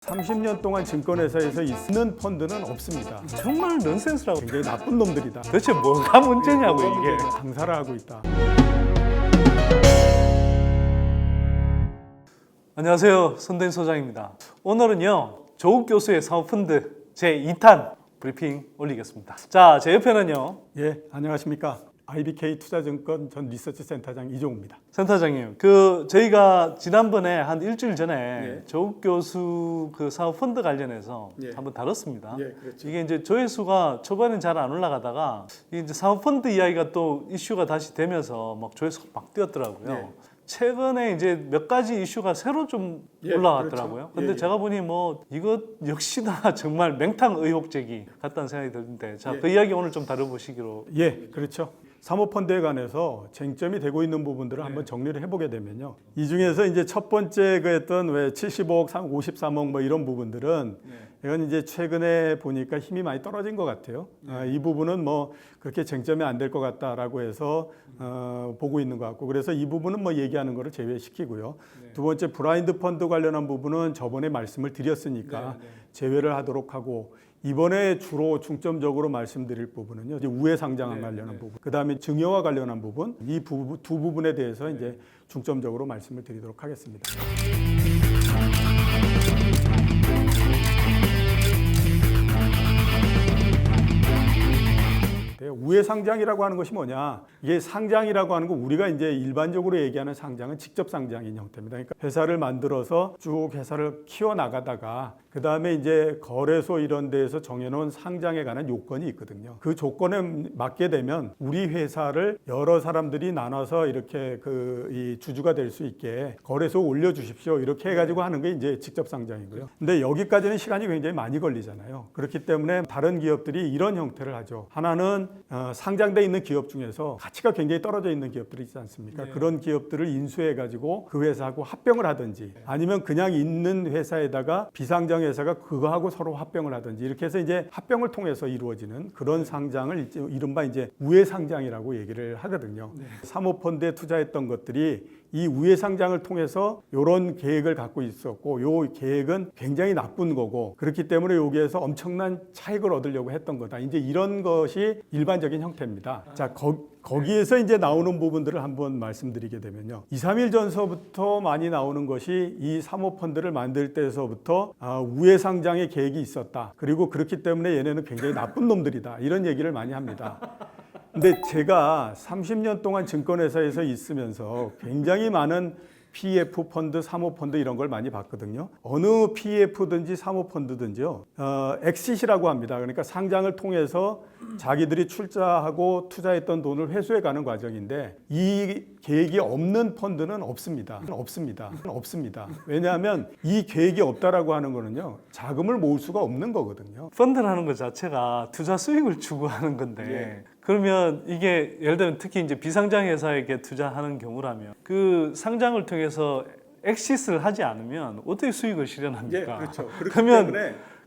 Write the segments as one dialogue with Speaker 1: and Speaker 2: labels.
Speaker 1: 30년 동안 증권회사에서 있는 펀드는 없습니다.
Speaker 2: 정말 넌센스라고.
Speaker 1: 굉장히 나쁜 놈들이다.
Speaker 2: 도대체 뭐가 문제냐고 이게.
Speaker 1: 장사를 하고 있다.
Speaker 2: 안녕하세요, 손대인 소장입니다. 오늘은요, 조욱 교수의 사모펀드 제2탄 브리핑 올리겠습니다. 자, 제 옆에는요,
Speaker 1: 예, 안녕하십니까. IBK 투자증권 전 리서치 센터장 이종우입니다.
Speaker 2: 센터장님, 저희가 지난번에 한 일주일 전에 조욱 교수 그 사모펀드 관련해서 한번 다뤘습니다.
Speaker 1: 그렇죠.
Speaker 2: 이게 이제 조회수가 초반엔 잘 안 올라가다가 이게 이제 사모펀드 이야기가 또 이슈가 다시 되면서 막 조회수가 막 뛰었더라고요. 최근에 이제 몇 가지 이슈가 새로 좀 올라왔더라고요.
Speaker 1: 그렇죠.
Speaker 2: 근데 제가 보니 뭐 이것 역시나 정말 맹탕 의혹제기 같다는 생각이 드는데, 자, 그 이야기 오늘 좀 다뤄보시기로.
Speaker 1: 예, 그렇죠. 사모펀드에 관해서 쟁점이 되고 있는 부분들을 한번 정리를 해보게 되면요. 이 중에서 이제 첫 번째 그 했던 왜 75억, 53억 뭐 이런 부분들은 이건 이제 최근에 보니까 힘이 많이 떨어진 것 같아요. 이 부분은 뭐 그렇게 쟁점이 안 될 것 같다라고 해서 보고 있는 것 같고, 그래서 이 부분은 뭐 얘기하는 거를 제외시키고요. 두 번째 블라인드 펀드 관련한 부분은 저번에 말씀을 드렸으니까 제외를 하도록 하고, 이번에 주로 중점적으로 말씀드릴 부분은요, 이제 우회 상장 관련한 부분, 그 다음에 증여와 관련한 부분, 이 두 부분에 대해서 이제 중점적으로 말씀을 드리도록 하겠습니다. 우회 상장이라고 하는 것이 뭐냐? 이게 상장이라고 하는 거, 우리가 이제 일반적으로 얘기하는 상장은 직접 상장인 형태입니다. 그러니까 회사를 만들어서 쭉 회사를 키워 나가다가 그 다음에 이제 거래소 이런 데에서 정해놓은 상장에 관한 요건이 있거든요. 그 조건에 맞게 되면 우리 회사를 여러 사람들이 나눠서 이렇게 이 주주가 될 수 있게 거래소 올려주십시오, 이렇게 해가지고 하는 게 이제 직접 상장이고요. 근데 여기까지는 시간이 굉장히 많이 걸리잖아요. 그렇기 때문에 다른 기업들이 이런 형태를 하죠. 하나는 상장돼 있는 기업 중에서 가치가 굉장히 떨어져 있는 기업들이 있지 않습니까? 그런 기업들을 인수해가지고 그 회사하고 합병을 하든지, 아니면 그냥 있는 회사에다가 비상장 회사가 그거하고 서로 합병을 하든지, 이렇게 해서 이제 합병을 통해서 이루어지는 그런 상장을 이른바 이제 우회 상장이라고 얘기를 하거든요. 사모펀드에 투자했던 것들이 이 우회 상장을 통해서 이런 계획을 갖고 있었고, 이 계획은 굉장히 나쁜 거고, 그렇기 때문에 여기에서 엄청난 차익을 얻으려고 했던 거다. 이제 이런 것이 일반적인 형태입니다. 자, 거기에서 이제 나오는 부분들을 한번 말씀드리게 되면요. 2, 3일 전서부터 많이 나오는 것이 이 사모펀드를 만들 때서부터 우회 상장의 계획이 있었다. 그리고 그렇기 때문에 얘네는 굉장히 나쁜 놈들이다, 이런 얘기를 많이 합니다. 근데 제가 30년 동안 증권회사에서 있으면서 굉장히 많은 PF 펀드, 사모펀드 이런 걸 많이 봤거든요. 어느 PF든지 사모펀드든지요, 엑시트라고 합니다. 그러니까 상장을 통해서 자기들이 출자하고 투자했던 돈을 회수해가는 과정인데, 이 계획이 없는 펀드는 없습니다. 왜냐하면 이 계획이 없다라고 하는 거는요, 자금을 모을 수가 없는 거거든요.
Speaker 2: 펀드라는 것 자체가 투자 수익을 추구하는 건데, 그러면 이게 예를 들면 특히 이제 비상장 회사에게 투자하는 경우라면 그 상장을 통해서 엑시스를 하지 않으면 어떻게 수익을 실현합니까?
Speaker 1: 그렇죠.
Speaker 2: 그러면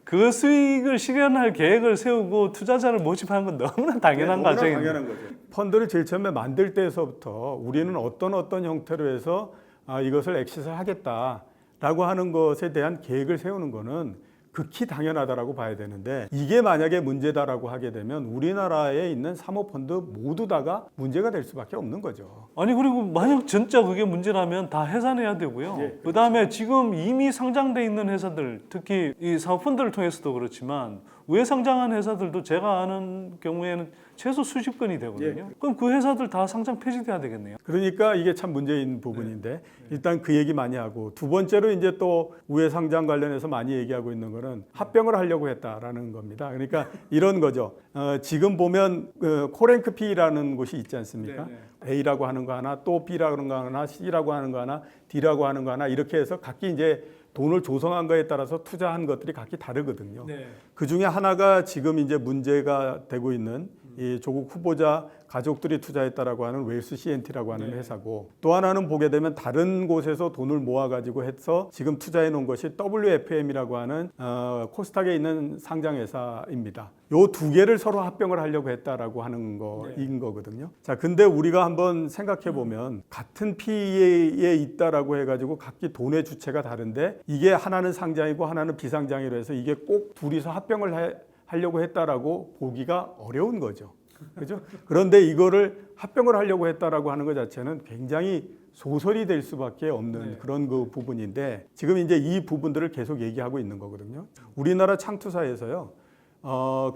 Speaker 2: 그 수익을 실현할 계획을 세우고 투자자를 모집하는 건 너무나 당연한 과정입니다.
Speaker 1: 당연한 거죠. 펀드를 제일 처음에 만들 때서부터 우리는 어떤 형태로 해서 이것을 엑시스를 하겠다라고 하는 것에 대한 계획을 세우는 거는 극히 당연하다라고 봐야 되는데, 이게 만약에 문제다라고 하게 되면 우리나라에 있는 사모펀드 모두 다가 문제가 될 수밖에 없는 거죠.
Speaker 2: 아니, 그리고 만약 진짜 그게 문제라면 다 해산해야 되고요. 그다음에 지금 이미 상장돼 있는 회사들, 특히 이 사모펀드를 통해서도 그렇지만 우회 상장한 회사들도 제가 아는 경우에는 최소 수십 건이 되거든요. 그럼 그 회사들 다 상장 폐지돼야 되겠네요.
Speaker 1: 그러니까 이게 참 문제인 부분인데, 일단 그 얘기 많이 하고, 두 번째로 이제 또 우회 상장 관련해서 많이 얘기하고 있는 거는 합병을 하려고 했다라는 겁니다. 그러니까 이런 거죠. 지금 보면 코랭크 P라는 곳이 있지 않습니까? A라고 하는 거 하나, 또 B라고 하는 거 하나, C라고 하는 거 하나, D라고 하는 거 하나, 이렇게 해서 각기 이제 돈을 조성한 거에 따라서 투자한 것들이 각기 다르거든요. 그 중에 하나가 지금 이제 문제가 되고 있는 이 조국 후보자 가족들이 투자했다라고 하는 웰스 CNT라고 하는 회사고, 또 하나는 보게 되면 다른 곳에서 돈을 모아가지고 해서 지금 투자해 놓은 것이 WFM이라고 하는 코스닥에 있는 상장회사입니다. 요 두 개를 서로 합병을 하려고 했다라고 하는 거인 거거든요. 자, 근데 우리가 한번 생각해 보면 같은 PE에 있다라고 해가지고 각기 돈의 주체가 다른데 이게 하나는 상장이고 하나는 비상장이라 해서 이게 꼭 둘이서 합병을 하려고 했다라고 보기가 어려운 거죠. 그죠? 그런데 이거를 합병을 하려고 했다라고 하는 것 자체는 굉장히 소설이 될 수밖에 없는 그런 그 부분인데, 지금 이제 이 부분들을 계속 얘기하고 있는 거거든요. 우리나라 창투사에서요,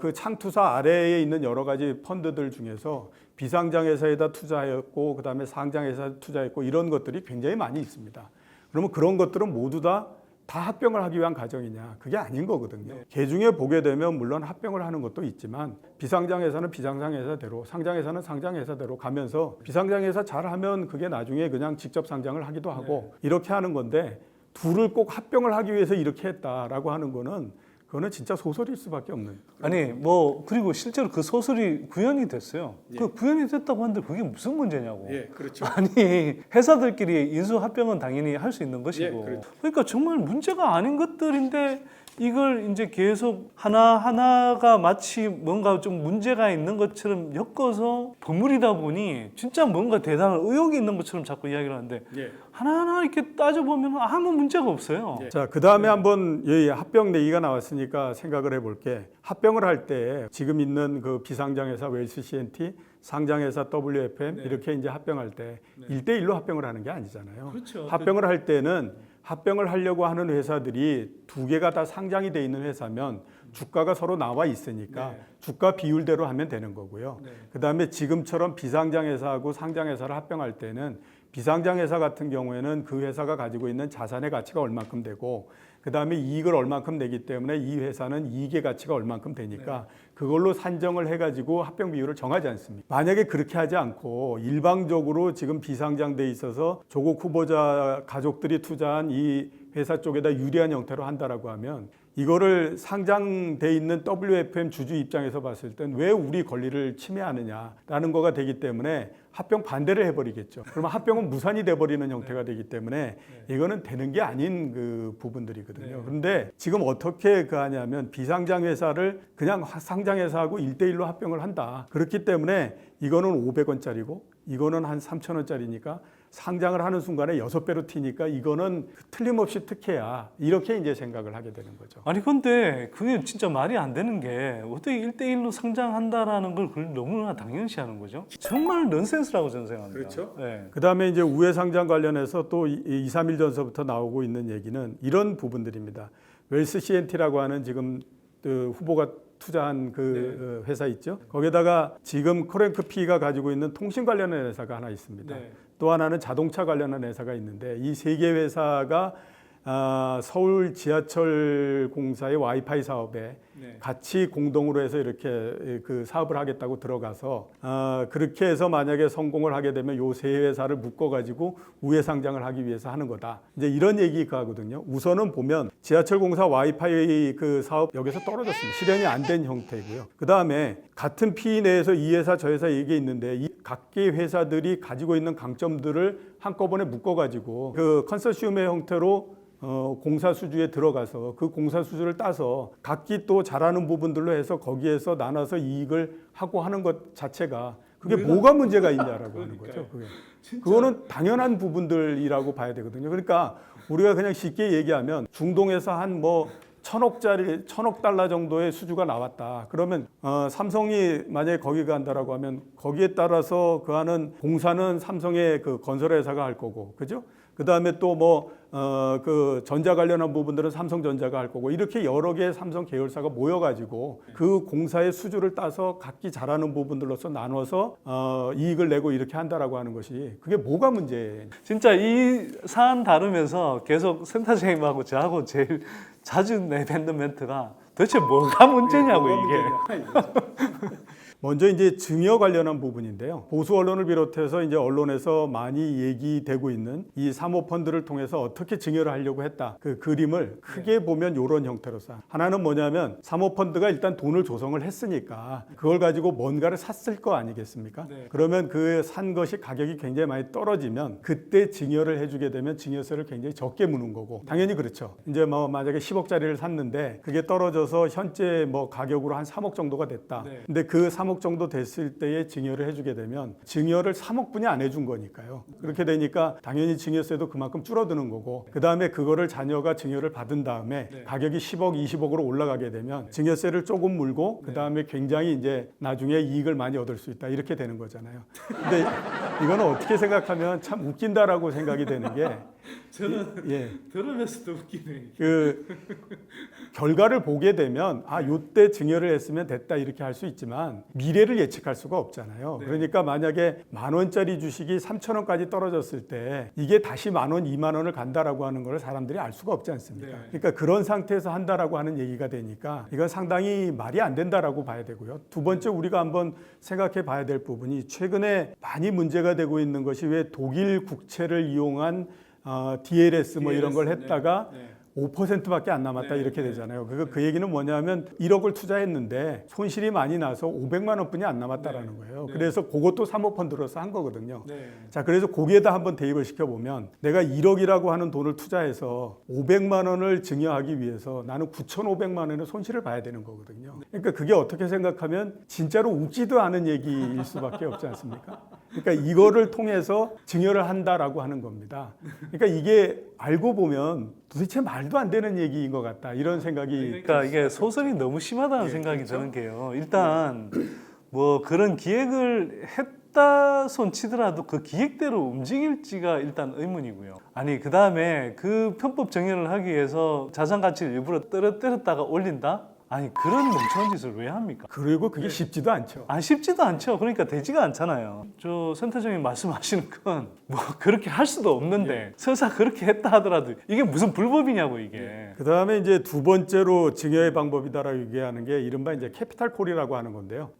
Speaker 1: 그 창투사 아래에 있는 여러 가지 펀드들 중에서 비상장회사에다 투자했고, 그 다음에 상장회사에 투자했고, 이런 것들이 굉장히 많이 있습니다. 그러면 그런 것들은 모두 다 합병을 하기 위한 과정이냐? 그게 아닌 거거든요. 개 중에 보게 되면 물론 합병을 하는 것도 있지만, 비상장회사는 비상장회사대로, 상장회사는 상장회사대로 가면서 비상장회사 잘하면 그게 나중에 그냥 직접 상장을 하기도 하고 이렇게 하는 건데, 둘을 꼭 합병을 하기 위해서 이렇게 했다라고 하는 거는 그거는 진짜 소설일 수밖에 없는.
Speaker 2: 아니 뭐 그리고 실제로 그 소설이 구현이 됐어요. 그 구현이 됐다고 하는데 그게 무슨 문제냐고.
Speaker 1: 그렇죠.
Speaker 2: 아니 회사들끼리 인수 합병은 당연히 할 수 있는 것이고.
Speaker 1: 그렇죠.
Speaker 2: 그러니까 정말 문제가 아닌 것들인데 이걸 이제 계속 하나하나가 마치 뭔가 좀 문제가 있는 것처럼 엮어서 버무리다 보니 진짜 뭔가 대단한 의혹이 있는 것처럼 자꾸 이야기를 하는데 하나하나 이렇게 따져보면 아무 문제가 없어요.
Speaker 1: 자, 그 다음에 한번 합병 얘기가 나왔으니까 생각을 해볼게. 합병을 할 때 지금 있는 그 비상장회사 웰스 CNT, 상장회사 WFM 이렇게 이제 합병할 때 1대1로 합병을 하는 게 아니잖아요.
Speaker 2: 그렇죠.
Speaker 1: 합병을 할 때는 합병을 하려고 하는 회사들이 두 개가 다 상장이 돼 있는 회사면 주가가 서로 나와 있으니까 주가 비율대로 하면 되는 거고요. 그다음에 지금처럼 비상장회사하고 상장회사를 합병할 때는 비상장회사 같은 경우에는 그 회사가 가지고 있는 자산의 가치가 얼만큼 되고, 그다음에 이익을 얼만큼 내기 때문에 이 회사는 이익의 가치가 얼만큼 되니까 그걸로 산정을 해가지고 합병 비율을 정하지 않습니다. 만약에 그렇게 하지 않고 일방적으로 지금 비상장돼 있어서 조국 후보자 가족들이 투자한 이 회사 쪽에다 유리한 형태로 한다라고 하면, 이거를 상장돼 있는 WFM 주주 입장에서 봤을 땐 왜 우리 권리를 침해하느냐라는 거가 되기 때문에 합병 반대를 해버리겠죠. 그러면 합병은 무산이 돼버리는 형태가 되기 때문에 이거는 되는 게 아닌 그 부분들이거든요. 그런데 지금 어떻게 그 하냐면 비상장 회사를 그냥 상장 회사하고 1대1로 합병을 한다. 그렇기 때문에 이거는 500원짜리고 이거는 한 3,000원짜리니까 상장을 하는 순간에 6배로 튀니까 이거는 틀림없이 특혜야. 이렇게 이제 생각을 하게 되는 거죠.
Speaker 2: 아니 근데 그게 진짜 말이 안 되는 게 어떻게 1대1로 상장한다라는 걸 그걸 너무나 당연시하는 거죠. 정말 넌센스라고 저는 생각합니다.
Speaker 1: 그렇죠.
Speaker 2: 네.
Speaker 1: 그다음에 이제 우회 상장 관련해서 또 2, 3일 전서부터 나오고 있는 얘기는 이런 부분들입니다. 웰스 CNT라고 하는 지금 그 후보가 투자한 그 회사 있죠. 거기다가 지금 코랭크 P가 가지고 있는 통신 관련한 회사가 하나 있습니다. 또 하나는 자동차 관련한 회사가 있는데 이 세 개 회사가 서울 지하철 공사의 와이파이 사업에 같이 공동으로 해서 이렇게 그 사업을 하겠다고 들어가서 그렇게 해서 만약에 성공을 하게 되면 요 세 회사를 묶어 가지고 우회 상장을 하기 위해서 하는 거다. 이제 이런 얘기가 하거든요. 우선은 보면 지하철 공사 와이파이 그 사업 여기서 떨어졌습니다. 실현이 안 된 형태고요. 그다음에 같은 PE 내에서 이 회사 저 회사 이게 있는데 이 각기 회사들이 가지고 있는 강점들을 한꺼번에 묶어 가지고 그 컨소시엄의 형태로 공사 수주에 들어가서 그 공사 수주를 따서 각기 또 잘하는 부분들로 해서 거기에서 나눠서 이익을 하고 하는 것 자체가 그게 뭐가 문제가 있냐라고 하는 거죠. 그거는 당연한 부분들이라고 봐야 되거든요. 그러니까 우리가 그냥 쉽게 얘기하면 중동에서 한 뭐 1,000억 달러 정도의 수주가 나왔다. 그러면 삼성이 만약에 거기 간다라고 하면 거기에 따라서 그 하는 공사는 삼성의 그 건설회사가 할 거고, 그죠? 그 다음에 또 뭐 그 전자 관련한 부분들은 삼성전자가 할 거고, 이렇게 여러 개의 삼성 계열사가 모여가지고 그 공사의 수주를 따서 각기 잘하는 부분들로서 나눠서 이익을 내고 이렇게 한다라고 하는 것이 그게 뭐가 문제예요?
Speaker 2: 진짜 이 사안 다루면서 계속 센터장님하고 저하고 제일 자주 내뱉는 멘트가 도대체 뭐가 문제냐고 이게.
Speaker 1: 먼저 이제 증여 관련한 부분인데요. 보수 언론을 비롯해서 이제 언론에서 많이 얘기되고 있는 이 사모펀드를 통해서 어떻게 증여를 하려고 했다. 그 그림을 크게 보면 이런 형태로 써. 하나는 뭐냐면 사모펀드가 일단 돈을 조성을 했으니까 그걸 가지고 뭔가를 샀을 거 아니겠습니까?
Speaker 2: 네.
Speaker 1: 그러면 그 산 것이 가격이 굉장히 많이 떨어지면 그때 증여를 해주게 되면 증여세를 굉장히 적게 무는 거고 당연히 그렇죠. 이제 뭐 만약에 10억짜리를 샀는데 그게 떨어져서 현재 뭐 가격으로 한 3억 정도가 됐다.
Speaker 2: 네.
Speaker 1: 근데 그 3억 정도 됐을 때에 증여를 해주게 되면 증여를 3억분이 안 해준 거니까요. 그렇게 되니까 당연히 증여세도 그만큼 줄어드는 거고 그 다음에 그거를 자녀가 증여를 받은 다음에
Speaker 2: 네.
Speaker 1: 가격이 10억, 20억으로 올라가게 되면 증여세를 조금 물고 그 다음에 굉장히 이제 나중에 이익을 많이 얻을 수 있다 이렇게 되는 거잖아요. 근데 이거는 어떻게 생각하면 참 웃긴다라고 생각이 되는 게
Speaker 2: 저는 들으면서도 웃기네.
Speaker 1: 그 결과를 보게 되면 요때 증여를 했으면 됐다 이렇게 할 수 있지만 미래를 예측할 수가 없잖아요.
Speaker 2: 네.
Speaker 1: 그러니까 만약에 10,000원짜리 주식이 3,000원까지 떨어졌을 때 이게 다시 10,000원, 20,000원을 간다라고 하는 걸 사람들이 알 수가 없지 않습니까?
Speaker 2: 네.
Speaker 1: 그러니까 그런 상태에서 한다라고 하는 얘기가 되니까 이건 상당히 말이 안 된다라고 봐야 되고요. 두 번째 우리가 한번 생각해 봐야 될 부분이 최근에 많이 문제가 되고 있는 것이 왜 독일 국채를 이용한 DLS 뭐 이런 걸 했다가 5%밖에 안 남았다 이렇게 되잖아요. 그 얘기는 뭐냐면 1억을 투자했는데 손실이 많이 나서 500만 원뿐이 안 남았다라는 거예요. 그래서 그것도 사모펀드로서 한 거거든요. 자, 그래서 거기에다 한번 대입을 시켜보면 내가 1억이라고 하는 돈을 투자해서 500만 원을 증여하기 위해서 나는 9,500만 원의 손실을 봐야 되는 거거든요. 그러니까 그게 어떻게 생각하면 진짜로 웃지도 않은 얘기일 수밖에 없지 않습니까? 그러니까 이거를 통해서 증여를 한다라고 하는 겁니다. 그러니까 이게 알고 보면 도대체 말도 안 되는 얘기인 것 같다 이런 생각이.
Speaker 2: 그러니까 이게 소설이 너무 심하다는 생각이 드는 게요. 일단 뭐 그런 기획을 했다 손 치더라도 그 기획대로 움직일지가 일단 의문이고요. 아니 그 다음에 그 편법 증여를 하기 위해서 자산 가치를 일부러 떨어뜨렸다가 올린다? 아니 그런 멍청한 짓을 왜 합니까?
Speaker 1: 그리고 그게 쉽지도 않죠.
Speaker 2: 쉽지도 않죠. 그러니까 되지가 않잖아요. 저 센터장님 말씀하시는 건 뭐 그렇게 할 수도 없는데 설사 그렇게 했다 하더라도 이게 무슨 불법이냐고 이게.
Speaker 1: 그 다음에 이제 두 번째로 증여의 방법이다라고 얘기하는 게 이른바 이제 캐피탈 콜이라고 하는 건데요.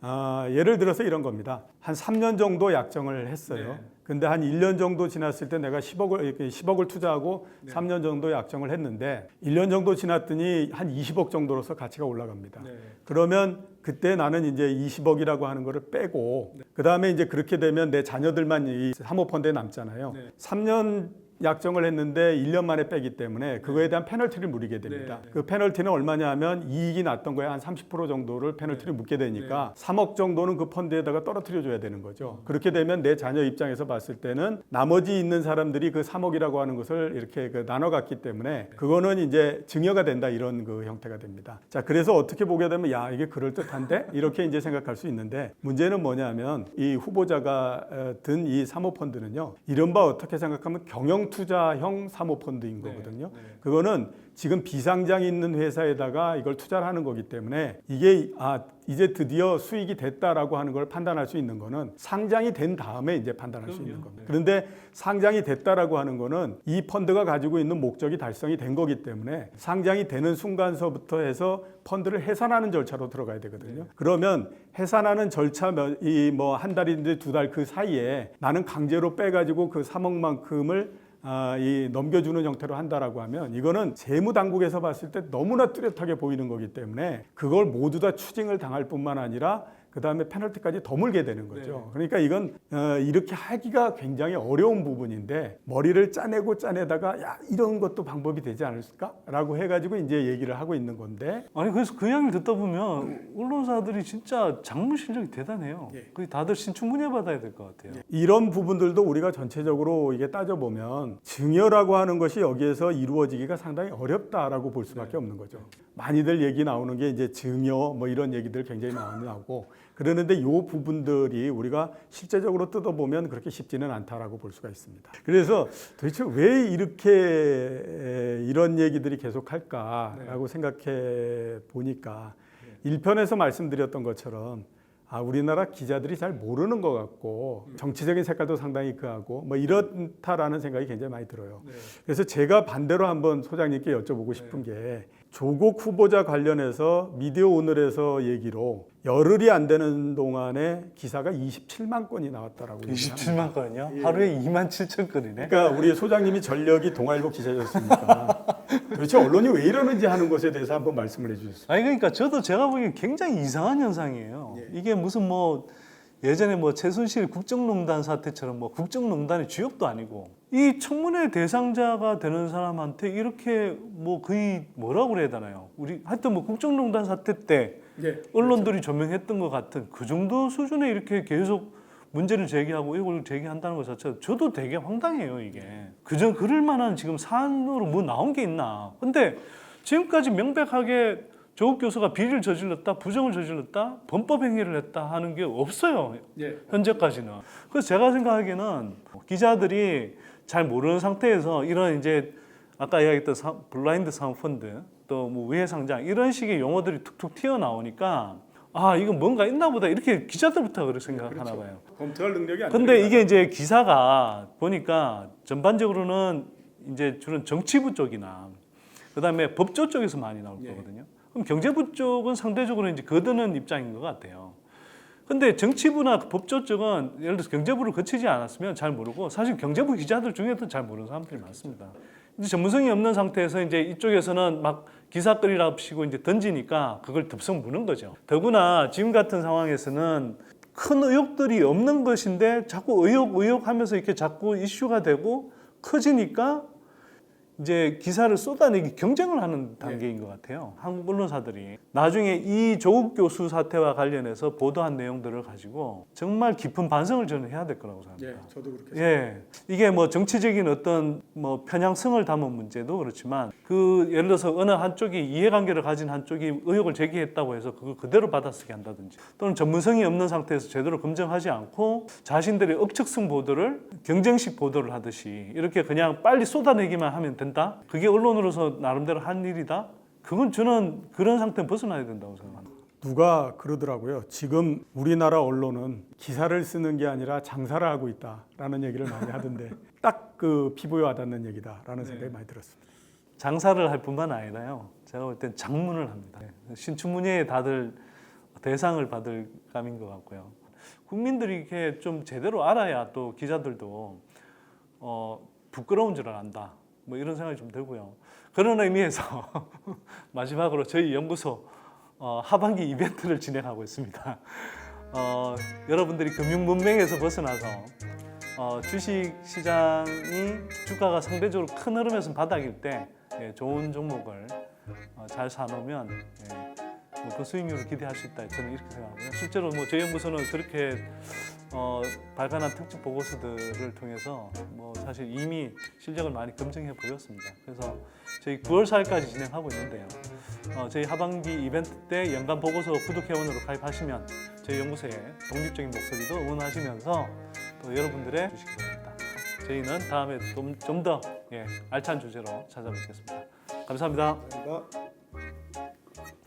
Speaker 1: 예를 들어서 이런 겁니다. 한 3년 정도 약정을 했어요. 근데 한 1년 정도 지났을 때 내가 10억을 투자하고 3년 정도 약정을 했는데 1년 정도 지났더니 한 20억 정도로서 가치가 올라갑니다. 그러면 그때 나는 이제 20억이라고 하는 거를 빼고 그 다음에 이제 그렇게 되면 내 자녀들만 이 사모펀드에 남잖아요. 3년 약정을 했는데 1년 만에 빼기 때문에 그거에 대한 페널티를 물리게 됩니다. 그 페널티는 얼마냐 하면 이익이 났던 거에 한 30% 정도를 페널티를 묻게 되니까 3억 정도는 그 펀드에다가 떨어뜨려 줘야 되는 거죠. 그렇게 되면 내 자녀 입장에서 봤을 때는 나머지 있는 사람들이 그 3억이라고 하는 것을 이렇게 나눠 갔기 때문에 그거는 이제 증여가 된다 이런 그 형태가 됩니다. 자, 그래서 어떻게 보게 되면 야, 이게 그럴듯한데? 이렇게 이제 생각할 수 있는데 문제는 뭐냐면 이 후보자가 든 이 사모펀드는요. 이른바 어떻게 생각하면 경영 투자형 사모펀드인 거거든요. 그거는 지금 비상장이 있는 회사에다가 이걸 투자를 하는 거기 때문에 이게 이제 드디어 수익이 됐다라고 하는 걸 판단할 수 있는 거는 상장이 된 다음에 이제 판단할 수 있는 겁니다. 그런데 상장이 됐다라고 하는 거는 이 펀드가 가지고 있는 목적이 달성이 된 거기 때문에 상장이 되는 순간서부터 해서 펀드를 해산하는 절차로 들어가야 되거든요. 그러면 해산하는 절차 뭐 한 달인지 두 달 그 사이에 나는 강제로 빼가지고 그 3억만큼을 넘겨주는 형태로 한다라고 하면 이거는 재무당국에서 봤을 때 너무나 뚜렷하게 보이는 거기 때문에 그걸 모두 다 추징을 당할 뿐만 아니라 그 다음에 페널티까지 더 물게 되는 거죠. 그러니까 이건 이렇게 하기가 굉장히 어려운 부분인데 머리를 짜내다가 야 이런 것도 방법이 되지 않을까라고 해가지고 이제 얘기를 하고 있는 건데.
Speaker 2: 아니 그래서 그 이야기를 듣다 보면 언론사들이 진짜 작물 실력이 대단해요. 그 다들 신충분해 받아야 될 것 같아요.
Speaker 1: 이런 부분들도 우리가 전체적으로 이게 따져보면 증여라고 하는 것이 여기에서 이루어지기가 상당히 어렵다라고 볼 수밖에 없는 거죠. 많이들 얘기 나오는 게 이제 증여 뭐 이런 얘기들 굉장히 많이 나오고 그러는데 이 부분들이 우리가 실제적으로 뜯어보면 그렇게 쉽지는 않다라고 볼 수가 있습니다. 그래서 도대체 왜 이렇게 이런 얘기들이 계속 할까라고 생각해 보니까 1편에서 말씀드렸던 것처럼 우리나라 기자들이 잘 모르는 것 같고 정치적인 색깔도 상당히 그하고 뭐 이렇다라는 생각이 굉장히 많이 들어요. 그래서 제가 반대로 한번 소장님께 여쭤보고 싶은 게 조국 후보자 관련해서 미디어 오늘에서 얘기로 열흘이 안 되는 동안에 기사가 27만 건이 나왔다라고 얘기합니다.
Speaker 2: 27만 건이요? 하루에 2만 7천 건이네.
Speaker 1: 그러니까 우리 소장님이 전력이 동아일보 기자였으니까 도대체 언론이 왜 이러는지 하는 것에 대해서 한번 말씀을 해주셨어요.
Speaker 2: 아니 그러니까 저도 제가 보기엔 굉장히 이상한 현상이에요. 이게 무슨 뭐 예전에 뭐 최순실 국정농단 사태처럼 뭐 국정농단의 주역도 아니고 이 청문회 대상자가 되는 사람한테 이렇게 뭐 거의 뭐라고 그래야 되나요? 우리 하여튼 뭐 국정농단 사태 때 언론들이 조명했던 것 같은 그 정도 수준에 이렇게 계속 문제를 제기하고 이걸 제기한다는 것 자체가 저도 되게 황당해요 이게. 그저 그럴 만한 지금 사안으로 뭐 나온 게 있나? 근데 지금까지 명백하게 조국 교수가 비리를 저질렀다, 부정을 저질렀다, 범법 행위를 했다 하는 게 없어요. 현재까지는. 그래서 제가 생각하기에는 기자들이 잘 모르는 상태에서 이런 이제 아까 이야기했던 블라인드 사모펀드 또 뭐 우회 상장 이런 식의 용어들이 툭툭 튀어나오니까 아 이건 뭔가 있나 보다 이렇게 기자들부터 그렇게 생각하나 봐요.
Speaker 1: 검토할 능력이 안
Speaker 2: 근데 이게 이제 기사가 보니까 전반적으로는 이제 주로 정치부 쪽이나 그다음에 법조 쪽에서 많이 나올 거거든요. 그럼 경제부 쪽은 상대적으로 이제 거드는 입장인 것 같아요. 근데 정치부나 법조 쪽은 예를 들어서 경제부를 거치지 않았으면 잘 모르고 사실 경제부 기자들 중에도 잘 모르는 사람들이 많습니다. 이제 전문성이 없는 상태에서 이제 이쪽에서는 막 기사거리랍시고 이제 던지니까 그걸 덥석 무는 거죠. 더구나 지금 같은 상황에서는 큰 의혹들이 없는 것인데 자꾸 의혹하면서 이렇게 자꾸 이슈가 되고 커지니까 이제 기사를 쏟아내기 경쟁을 하는 단계인 것 같아요. 한국 언론사들이 나중에 이 조국 교수 사태와 관련해서 보도한 내용들을 가지고 정말 깊은 반성을 저는 해야 될 거라고 생각합니다.
Speaker 1: 저도 그렇게 생각합니다.
Speaker 2: 이게 뭐 정치적인 어떤 뭐 편향성을 담은 문제도 그렇지만 그 예를 들어서 어느 한쪽이 이해관계를 가진 한쪽이 의혹을 제기했다고 해서 그걸 그대로 받아쓰게 한다든지 또는 전문성이 없는 상태에서 제대로 검증하지 않고 자신들의 억측성 보도를 경쟁식 보도를 하듯이 이렇게 그냥 빨리 쏟아내기만 하면 된다. 그게 언론으로서 나름대로 한 일이다. 그건 저는 그런 상태는 벗어나야 된다고 생각합니다.
Speaker 1: 누가 그러더라고요. 지금 우리나라 언론은 기사를 쓰는 게 아니라 장사를 하고 있다라는 얘기를 많이 하던데 딱 그 피부에 와닿는 얘기다라는 생각이 많이 들었습니다.
Speaker 2: 장사를 할 뿐만 아니라요. 제가 볼 땐 장문을 합니다. 신춘문예에 다들 대상을 받을 감인 것 같고요. 국민들이 이렇게 좀 제대로 알아야 또 기자들도 부끄러운 줄 안다. 뭐 이런 생각이 좀 들고요. 그런 의미에서 마지막으로 저희 연구소 하반기 이벤트를 진행하고 있습니다. 여러분들이 금융 문맹에서 벗어나서 주식 시장이 주가가 상대적으로 큰 흐름에서 바닥일 때 좋은 종목을 잘 사놓으면 높은 수익률을 기대할 수 있다. 저는 이렇게 생각하고요. 실제로 뭐 저희 연구소는 그렇게 발간한 특집 보고서들을 통해서 뭐 사실 이미 실력을 많이 검증해 보였습니다. 그래서 저희 9월 4일까지 진행하고 있는데요. 저희 하반기 이벤트 때 연간 보고서 구독 회원으로 가입하시면 저희 연구소의 독립적인 목소리도 응원하시면서 또 여러분들의 주식이 됩니다. 저희는 다음에 좀 더 알찬 주제로 찾아뵙겠습니다. 감사합니다.
Speaker 1: 감사합니다.